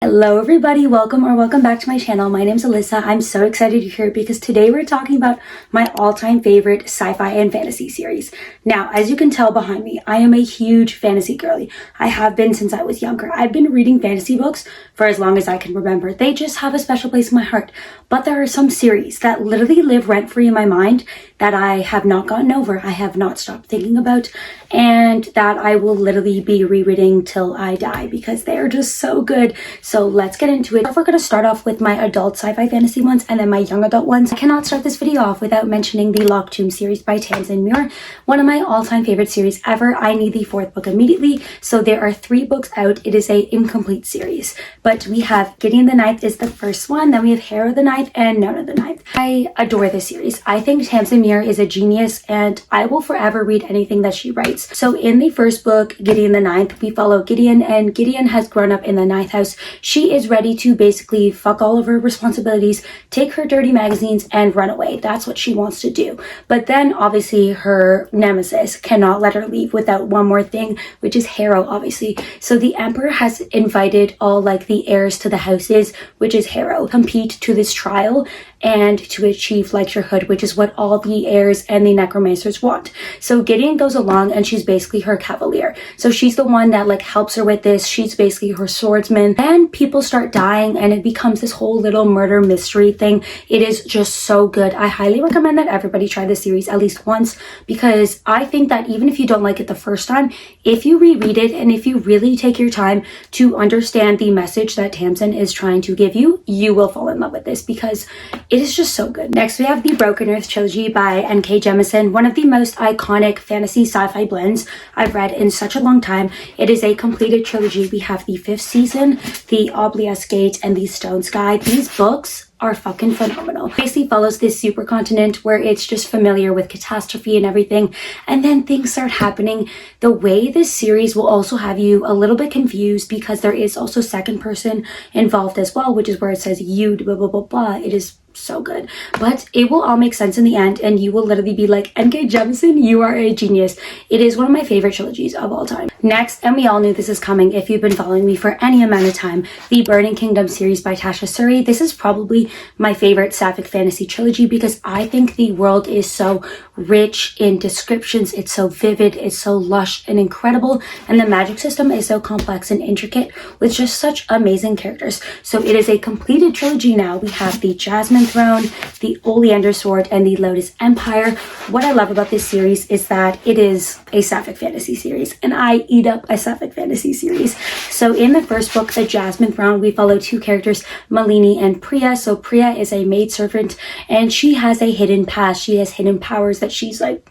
Hello everybody, welcome back to my channel. My name is Alyssa. I'm so excited you're here because today we're talking about my all-time favorite sci-fi and fantasy series. Now, as you can tell behind me, I am a huge fantasy girly. I have been since I was younger. I've been reading fantasy books for as long as I can remember. They just have a special place in my heart. But there are some series that literally live rent-free in my mind that I have not gotten over, I have not stopped thinking about, and that I will literally be rereading till I die because they are just so good. So let's get into it. We're going to start off with my adult sci-fi fantasy ones and then my young adult ones. I cannot start this video off without mentioning the Locked Tomb series by Tamsin Muir, one of my all-time favorite series ever. I need the fourth book immediately. So there are 3 books out. It is a incomplete series, but we have Gideon the Ninth is the first one, then we have Hera the Ninth and Nona the Ninth. I adore this series. I think Tamsin Muir is a genius and I will forever read anything that she writes. So in the first book, Gideon the Ninth, we follow Gideon, and Gideon has grown up in the ninth house. She is ready to basically fuck all of her responsibilities, take her dirty magazines and run away. That's what she wants to do. But then obviously her nemesis cannot let her leave without one more thing, which is Hera, obviously. So the Emperor has invited all like the heirs to the houses, which is Hera, compete to this trial and to achieve lecturehood, which is what all the heirs and the necromancers want. So Gideon goes along and she's basically her cavalier. So she's the one that like helps her with this. She's basically her swordsman. Then people start dying and it becomes this whole little murder mystery thing. It is just so good. I highly recommend that everybody try this series at least once, because I think that even if you don't like it the first time, if you reread it and if you really take your time to understand the message that Tamsin is trying to give you, you will fall in love with this because it is just so good. Next, we have the Broken Earth trilogy by N.K. Jemisin, one of the most iconic fantasy sci-fi blends I've read in such a long time. It is a completed trilogy. We have the 5th season, the Obelisk Gate, and the Stone Sky. These books are fucking phenomenal. It basically follows this supercontinent where it's just familiar with catastrophe and everything, and then things start happening. The way this series will also have you a little bit confused because there is also second person involved as well, which is where it says you blah blah blah blah. It is so good, but it will all make sense in the end and you will literally be like, N.K. Jemisin, you are a genius. It is one of my favorite trilogies of all time. Next, and we all knew this is coming if you've been following me for any amount of time, the Burning Kingdom series by Tasha Suri. This is probably my favorite sapphic fantasy trilogy because I think the world is so rich in descriptions, it's so vivid, it's so lush and incredible, and the magic system is so complex and intricate with just such amazing characters. So it is a completed trilogy now. We have the Jasmine Throne, the Oleander Sword, and the Lotus Empire. What I love about this series is that it is a sapphic fantasy series, and I eat up a sapphic fantasy series. So in the first book, the Jasmine Throne, we follow 2 characters, Malini and Priya. So Priya is a maidservant and she has a hidden past. She has hidden powers that she's like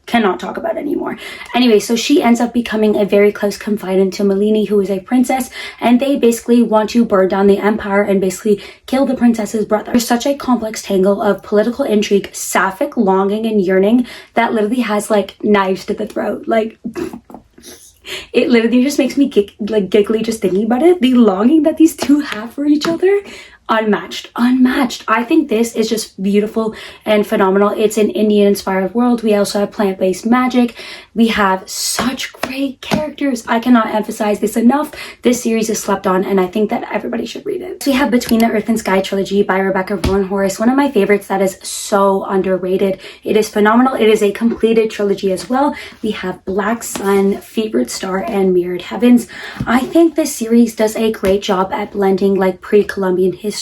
cannot talk about anymore. Anyway, so she ends up becoming a very close confidant to Malini, who is a princess, and they basically want to burn down the empire and basically kill the princess's brother. There's such a complex tangle of political intrigue, sapphic longing and yearning that literally has like knives to the throat. Like it literally just makes me giggly just thinking about it. The longing that these two have for each other, unmatched. I think this is just beautiful and phenomenal. It's an Indian inspired world. We also have plant-based magic. We have such great characters. I cannot emphasize this enough. This series is slept on and I think that everybody should read it. So we have Between the Earth and Sky trilogy by Rebecca Roanhoris, one of my favorites that is so underrated. It is phenomenal. It is a completed trilogy as well. We have Black Sun, Fevered Star, and Mirrored Heavens. I think this series does a great job at blending like pre-Columbian history,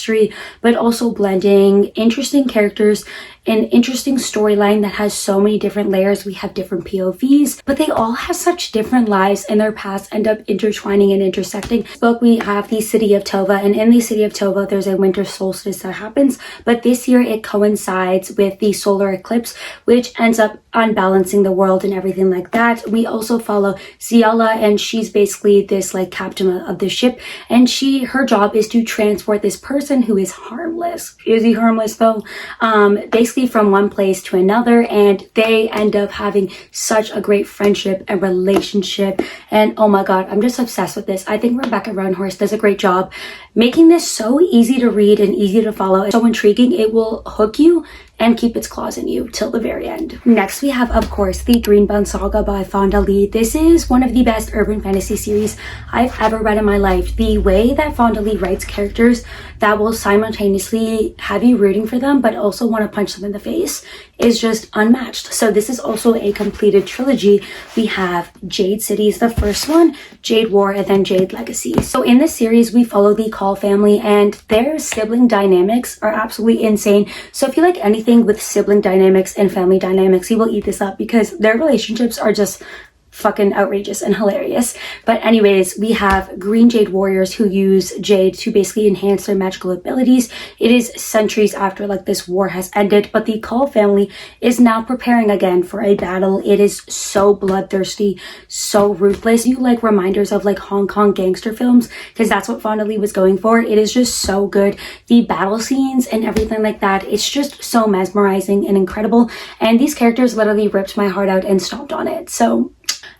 but also blending interesting characters, an interesting storyline that has so many different layers. We have different POVs, but they all have such different lives and their paths end up intertwining and intersecting. This book, we have the city of Tova, and in the city of Tova, there's a winter solstice that happens, but this year it coincides with the solar eclipse, which ends up unbalancing the world and everything like that. We also follow Ziala, and she's basically this like captain of the ship, and her job is to transport this person who is harmless. Is he harmless though? Basically from one place to another, and they end up having such a great friendship and relationship, and oh my god, I'm just obsessed with this. I think Rebecca Roanhoris does a great job making this so easy to read and easy to follow. It's so intriguing. It will hook you and keep its claws in you till the very end. Next, we have, of course, the Dreambound Saga by Fonda Lee. This is one of the best urban fantasy series I've ever read in my life. The way that Fonda Lee writes characters that will simultaneously have you rooting for them but also want to punch them in the face is just unmatched. So this is also a completed trilogy. We have Jade City is the first one, Jade War, and then Jade Legacy. So in this series, we follow the Call family, and their sibling dynamics are absolutely insane. So if you like anything with sibling dynamics and family dynamics, you will eat this up because their relationships are just fucking outrageous and hilarious. But anyways, we have green jade warriors who use jade to basically enhance their magical abilities. It is centuries after like this war has ended, but the Call family is now preparing again for a battle. It is so bloodthirsty, so ruthless. You like reminders of like Hong Kong gangster films, because that's what Fonda Lee was going for. It is just so good. The battle scenes and everything like that, it's just so mesmerizing and incredible, and these characters literally ripped my heart out and stomped on it. So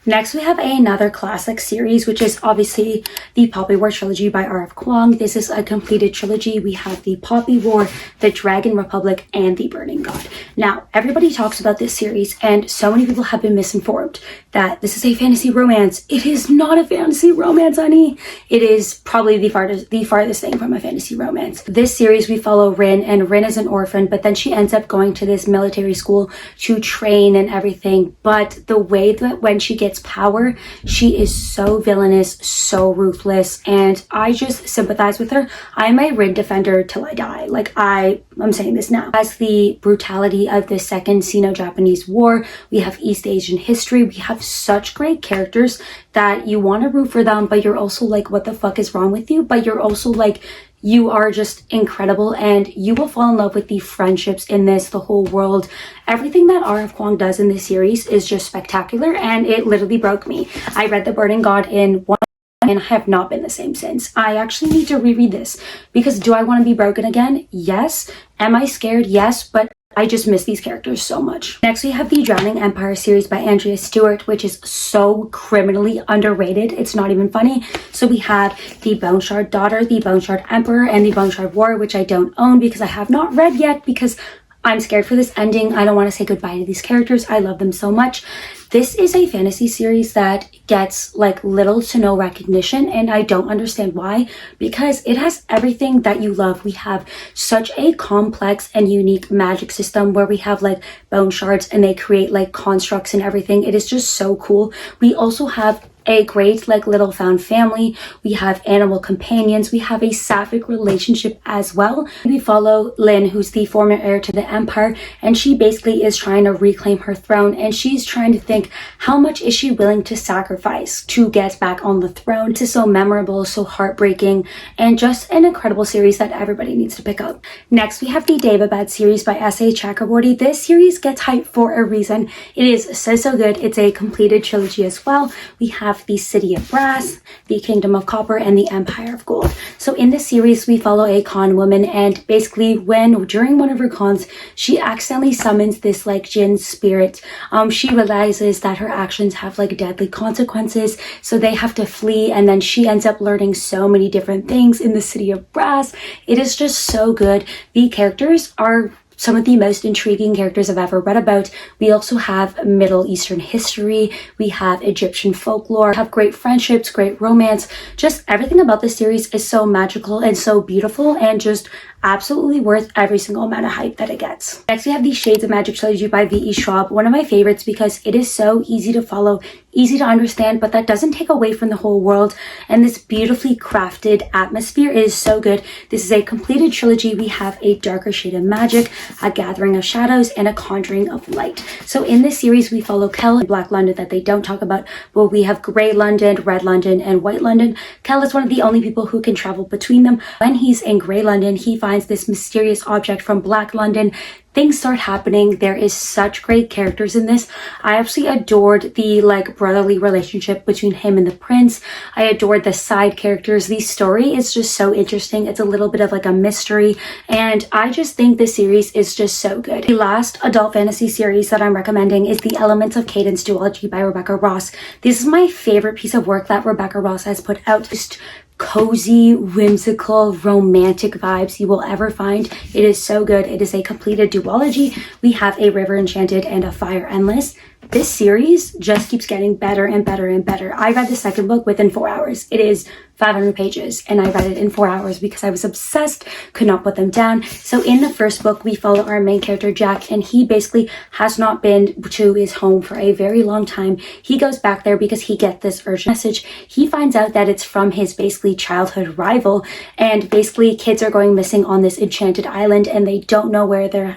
next, we have another classic series, which is obviously the Poppy War trilogy by R.F. Kuang. This is a completed trilogy. We have the Poppy War, the Dragon Republic, and the Burning God. Now, everybody talks about this series, and so many people have been misinformed that this is a fantasy romance. It is not a fantasy romance, honey. It is probably the farthest thing from a fantasy romance. This series, we follow Rin, and Rin is an orphan, but then she ends up going to this military school to train and everything. But the way that when she gets power, she is so villainous, so ruthless, and I just sympathize with her. I'm a Rin defender till I die. Like, I'm saying this now. As the brutality of the Second Sino-Japanese War, we have East Asian history, we have such great characters that you want to root for them, but you're also like, what the fuck is wrong with you? But you're also like, you are just incredible, and you will fall in love with the friendships in this, the whole world. Everything that R.F. Kuang does in this series is just spectacular, and it literally broke me. I read The Burning God in one and I have not been the same since. I actually need to reread this because do I want to be broken again? Yes. Am I scared? Yes, but I just miss these characters so much. Next, we have the Drowning Empire series by Andrea Stewart, which is so criminally underrated. It's not even funny. So we have the Bone Shard Daughter, the Bone Shard Emperor, and the Bone Shard War, which I don't own because I have not read yet because I'm scared for this ending. I don't want to say goodbye to these characters. I love them so much. This is a fantasy series that gets like little to no recognition, and I don't understand why, because it has everything that you love. We have such a complex and unique magic system where we have like bone shards and they create like constructs and everything. It is just so cool. We also have a great like little found family. We have animal companions. We have a sapphic relationship as well. We follow Lin, who's the former heir to the empire, and she basically is trying to reclaim her throne, and she's trying to think, how much is she willing to sacrifice to get back on the throne? This is so memorable, so heartbreaking, and just an incredible series that everybody needs to pick up. Next, we have the Daevabad series by S.A. Chakraborty. This series gets hyped for a reason. It is so good. It's a completed trilogy as well. We have the City of Brass, the Kingdom of Copper, and the Empire of Gold. So in this series, we follow a con woman, and basically during one of her cons, she accidentally summons this like Jinn spirit. She realizes that her actions have like deadly consequences, so they have to flee, and then she ends up learning so many different things in the City of Brass. It is just so good. The characters are some of the most intriguing characters I've ever read about. We also have Middle Eastern history, we have Egyptian folklore, have great friendships, great romance. Just everything about this series is so magical and so beautiful, and just absolutely worth every single amount of hype that it gets. Next, we have the Shades of Magic trilogy by V.E. Schwab, one of my favorites because it is so easy to follow, easy to understand, but that doesn't take away from the whole world, and this beautifully crafted atmosphere is so good. This is a completed trilogy. We have a darker shade of magic, a gathering of shadows, and a conjuring of light. So in this series, we follow Kel in Black London that they don't talk about, but we have Grey London, Red London, and White London. Kel is one of the only people who can travel between them. When he's in Grey London, he finds this mysterious object from Black London. Things start happening. There is such great characters in this. I absolutely adored the like brotherly relationship between him and the prince. I adored the side characters. The story is just so interesting. It's a little bit of like a mystery, and I just think this series is just so good. The last adult fantasy series that I'm recommending is The Elements of Cadence duology by Rebecca Ross. This is my favorite piece of work that Rebecca Ross has put out. Just cozy, whimsical, romantic vibes you will ever find. It is so good. It is a completed duology. We have a River Enchanted and a Fire Endless. This series just keeps getting better and better and better. I read the second book within 4 hours. It is 500 pages and I read it in 4 hours because I was obsessed, could not put them down. So in the first book, we follow our main character, Jack, and he basically has not been to his home for a very long time. He goes back there because he gets this urgent message. He finds out that it's from his basically childhood rival, and basically kids are going missing on this enchanted island and they don't know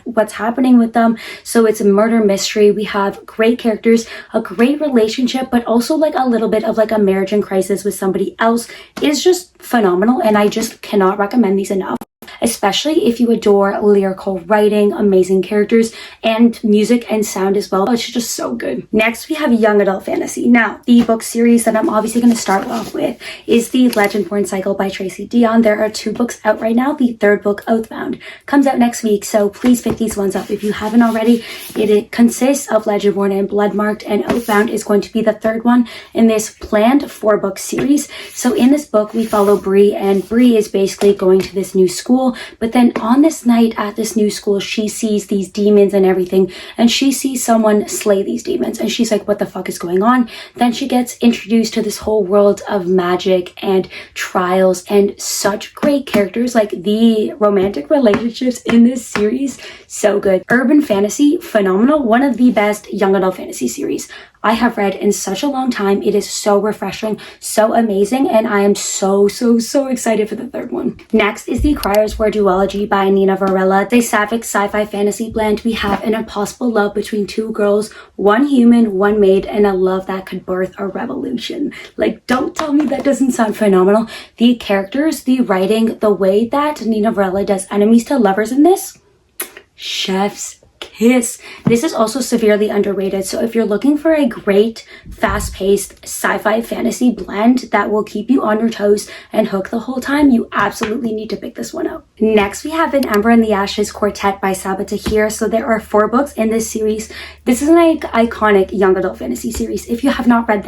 what's happening with them. So it's a murder mystery. We have great characters, a great relationship, but also like a little bit of like a marriage in crisis with somebody else. It is just phenomenal, and I just cannot recommend these enough, especially if you adore lyrical writing, amazing characters, and music and sound as well. It's just so good. Next, we have young adult fantasy. Now, the book series that I'm obviously going to start off with is the Legendborn Cycle by Tracy Dion. There are 2 books out right now. The 3rd book, Oathbound, comes out next week, so please pick these ones up if you haven't already. It consists of Legendborn and Bloodmarked, and Oathbound is going to be the 3rd one in this planned 4-book series. So in this book, we follow Bree, and Bree is basically going to this new school. But then on this night at this new school, she sees these demons and everything, and she sees someone slay these demons, and she's like, what the fuck is going on? Then she gets introduced to this whole world of magic and trials and such great characters. Like, the romantic relationships in this series, so good. Urban fantasy, phenomenal. One of the best young adult fantasy series I have read in such a long time. It is so refreshing, so amazing, and I am so excited for the 3rd one. Next is the Crier's duology by Nina Varela. The sapphic sci-fi fantasy blend. We have an impossible love between 2 girls, 1 human, 1 maid, and a love that could birth a revolution. Like, don't tell me that doesn't sound phenomenal. The characters, the writing, the way that Nina Varela does enemies to lovers in this, chef's kiss. This is also severely underrated, so if you're looking for a great fast-paced sci-fi fantasy blend that will keep you on your toes and hook the whole time, you absolutely need to pick this one out. Next, we have an Ember and the Ashes quartet by Saga Tahir. So there are 4 books in this series. This is an iconic young adult fantasy series. If you have not read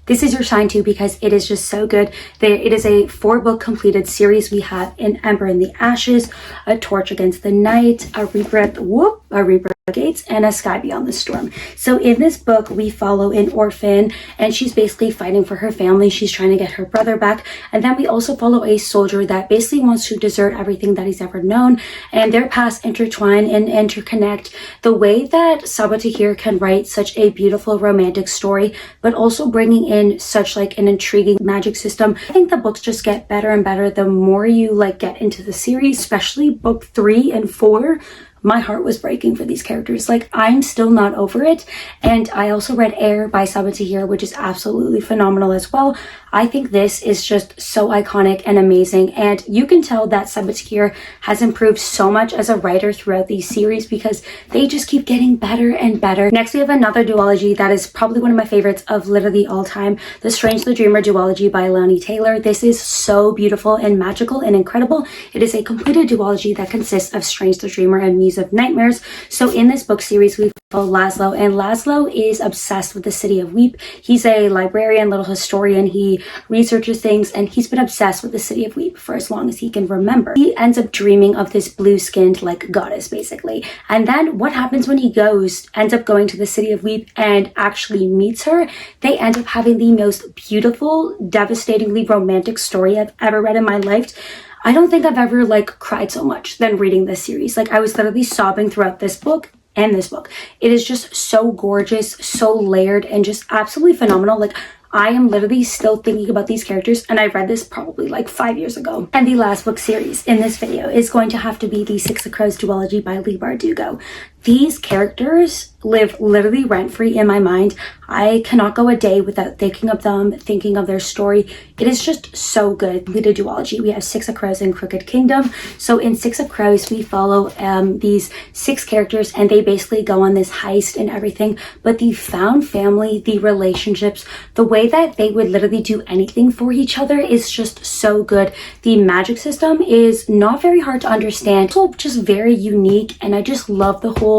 this is your shine too, because it is just so good. It is a 4-book completed series. We have an Ember in the Ashes, A Torch Against the Night, A Rebirth Gates, and A Sky Beyond the Storm. So in this book, we follow an orphan, and she's basically fighting for her family. She's trying to get her brother back. And then we also follow a soldier that basically wants to desert everything that he's ever known, and their paths intertwine and interconnect. The way that Saga Tahir can write such a beautiful romantic story, but also bringing in such like an intriguing magic system. I think the books just get better and better the more you like get into the series, especially book 3 and 4. My heart was breaking for these characters. Like, I'm still not over it. And I also read Air by Saga Tahir, which is absolutely phenomenal as well. I think this is just so iconic and amazing, and you can tell that Saga Tahir has improved so much as a writer throughout these series because they just keep getting better and better. Next, we have another duology that is probably one of my favorites of literally all time, the Strange the Dreamer duology by Leonie Taylor. This is so beautiful and magical and incredible. It is a completed duology that consists of Strange the Dreamer and Muse of Nightmares. So in this book series, we follow Laszlo, and Laszlo is obsessed with the city of Weep. He's a librarian, little historian. He researches things, and he's been obsessed with the city of Weep for as long as he can remember. He ends up dreaming of this blue-skinned like goddess basically, and then what happens when he ends up going to the city of Weep and actually meets her? They end up having the most beautiful, devastatingly romantic story I've ever read in my life. I don't think I've ever like cried so much than reading this series. Like, I was literally sobbing throughout this book and this book. It is just so gorgeous, so layered, and just absolutely phenomenal. Like, I am literally still thinking about these characters, and I read this probably like 5 years ago. And the last book series in this video is going to have to be the Six of Crows duology by Leigh Bardugo. These characters live literally rent-free in my mind. I cannot go a day without thinking of them, thinking of their story. It is just so good. We did duology. We have Six of Crows and Crooked Kingdom. So in Six of Crows, we follow these 6 characters, and they basically go on this heist and everything. But the found family, the relationships, the way that they would literally do anything for each other is just so good. The magic system is not very hard to understand, also just very unique, and I just love the whole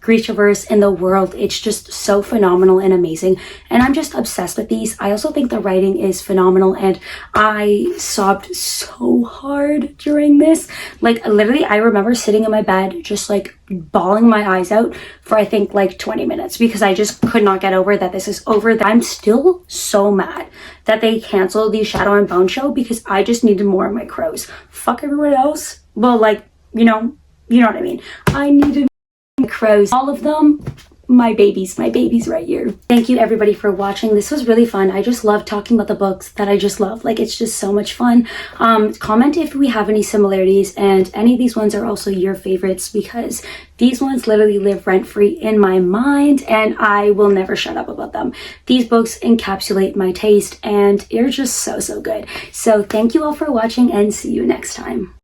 Grishaverse in the world. It's just so phenomenal and amazing, and I'm just obsessed with these. I also think the writing is phenomenal, and I sobbed so hard during this. Like literally, I remember sitting in my bed just like bawling my eyes out for I think like 20 minutes because I just could not get over that this is over. I'm still so mad that they canceled the Shadow and Bone show because I just needed more of my crows. Fuck everyone else. Well, like, you know what I mean. I needed crows, all of them. My babies right here. Thank you everybody for watching. This was really fun. I just love talking about the books that I just love. Like, it's just so much fun. Comment if we have any similarities and any of these ones are also your favorites, because these ones literally live rent-free in my mind and I will never shut up about them. These books encapsulate my taste and they're just so good. So thank you all for watching and see you next time.